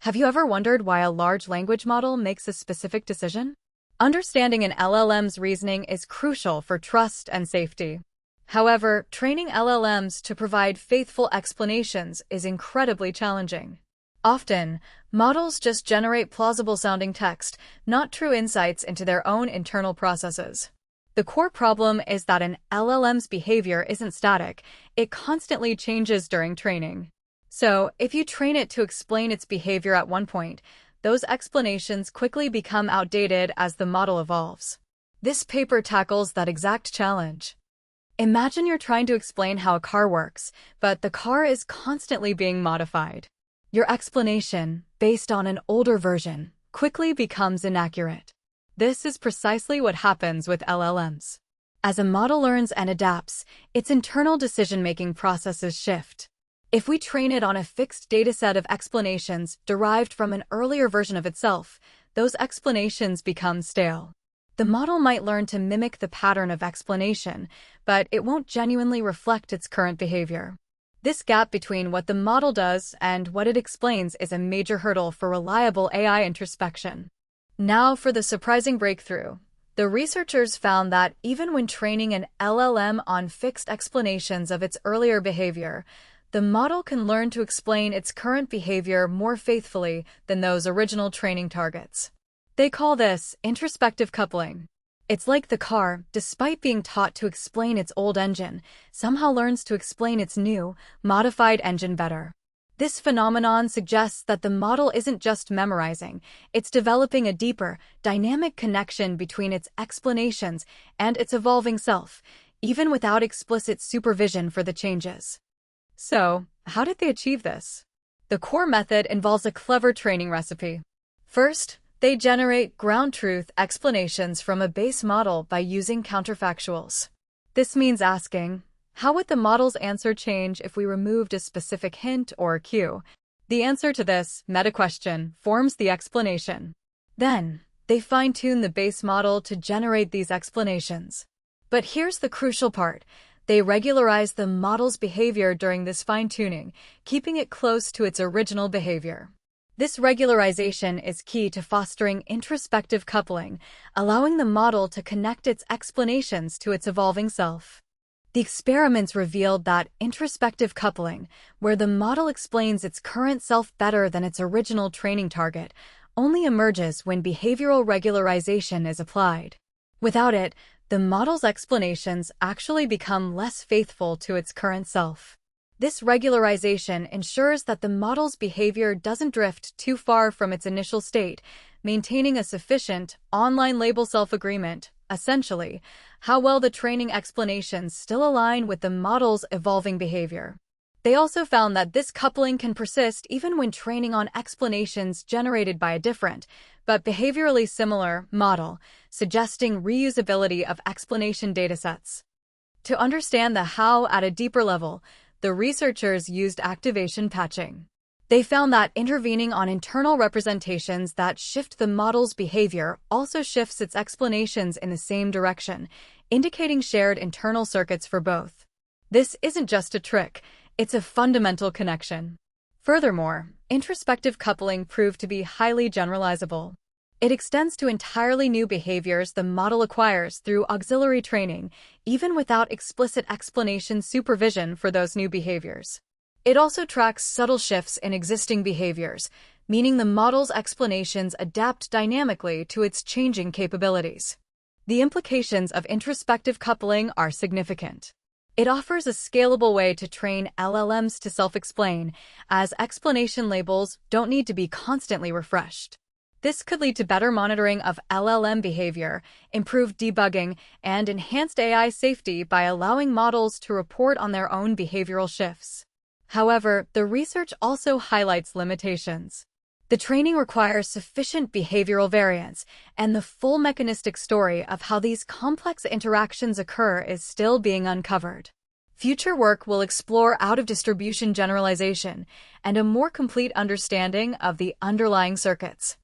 Have you ever wondered why a large language model makes a specific decision? Understanding an LLM's reasoning is crucial for trust and safety. However, training LLMs to provide faithful explanations is incredibly challenging. Often, models just generate plausible-sounding text, not true insights into their own internal processes. The core problem is that an LLM's behavior isn't static, it constantly changes during training. So, if you train it to explain its behavior at one point, those explanations quickly become outdated as the model evolves. This paper tackles that exact challenge. Imagine you're trying to explain how a car works, but the car is constantly being modified. Your explanation, based on an older version, quickly becomes inaccurate. This is precisely what happens with LLMs. As a model learns and adapts, its internal decision-making processes shift. If we train it on a fixed dataset of explanations derived from an earlier version of itself, those explanations become stale. The model might learn to mimic the pattern of explanation, but it won't genuinely reflect its current behavior. This gap between what the model does and what it explains is a major hurdle for reliable AI introspection. Now for the surprising breakthrough. The researchers found that even when training an LLM on fixed explanations of its earlier behavior, the model can learn to explain its current behavior more faithfully than those original training targets. They call this introspective coupling. It's like the car, despite being taught to explain its old engine, somehow learns to explain its new, modified engine better. This phenomenon suggests that the model isn't just memorizing, it's developing a deeper, dynamic connection between its explanations and its evolving self, even without explicit supervision for the changes. So, how did they achieve this? The core method involves a clever training recipe. First, they generate ground truth explanations from a base model by using counterfactuals. This means asking, how would the model's answer change if we removed a specific hint or cue? The answer to this meta-question forms the explanation. Then, they fine-tune the base model to generate these explanations. But here's the crucial part. They regularize the model's behavior during this fine-tuning, keeping it close to its original behavior. This regularization is key to fostering introspective coupling, allowing the model to connect its explanations to its evolving self. The experiments revealed that introspective coupling, where the model explains its current self better than its original training target, only emerges when behavioral regularization is applied. Without it, the model's explanations actually become less faithful to its current self. This regularization ensures that the model's behavior doesn't drift too far from its initial state, maintaining a sufficient online label self-agreement. Essentially, how well the training explanations still align with the model's evolving behavior. They also found that this coupling can persist even when training on explanations generated by a different, but behaviorally similar, model, suggesting reusability of explanation datasets. To understand the how at a deeper level, the researchers used activation patching. They found that intervening on internal representations that shift the model's behavior also shifts its explanations in the same direction, indicating shared internal circuits for both. This isn't just a trick, it's a fundamental connection. Furthermore, introspective coupling proved to be highly generalizable. It extends to entirely new behaviors the model acquires through auxiliary training, even without explicit explanation supervision for those new behaviors. It also tracks subtle shifts in existing behaviors, meaning the model's explanations adapt dynamically to its changing capabilities. The implications of introspective coupling are significant. It offers a scalable way to train LLMs to self-explain, as explanation labels don't need to be constantly refreshed. This could lead to better monitoring of LLM behavior, improved debugging, and enhanced AI safety by allowing models to report on their own behavioral shifts. However, the research also highlights limitations. The training requires sufficient behavioral variance, and the full mechanistic story of how these complex interactions occur is still being uncovered. Future work will explore out-of-distribution generalization and a more complete understanding of the underlying circuits.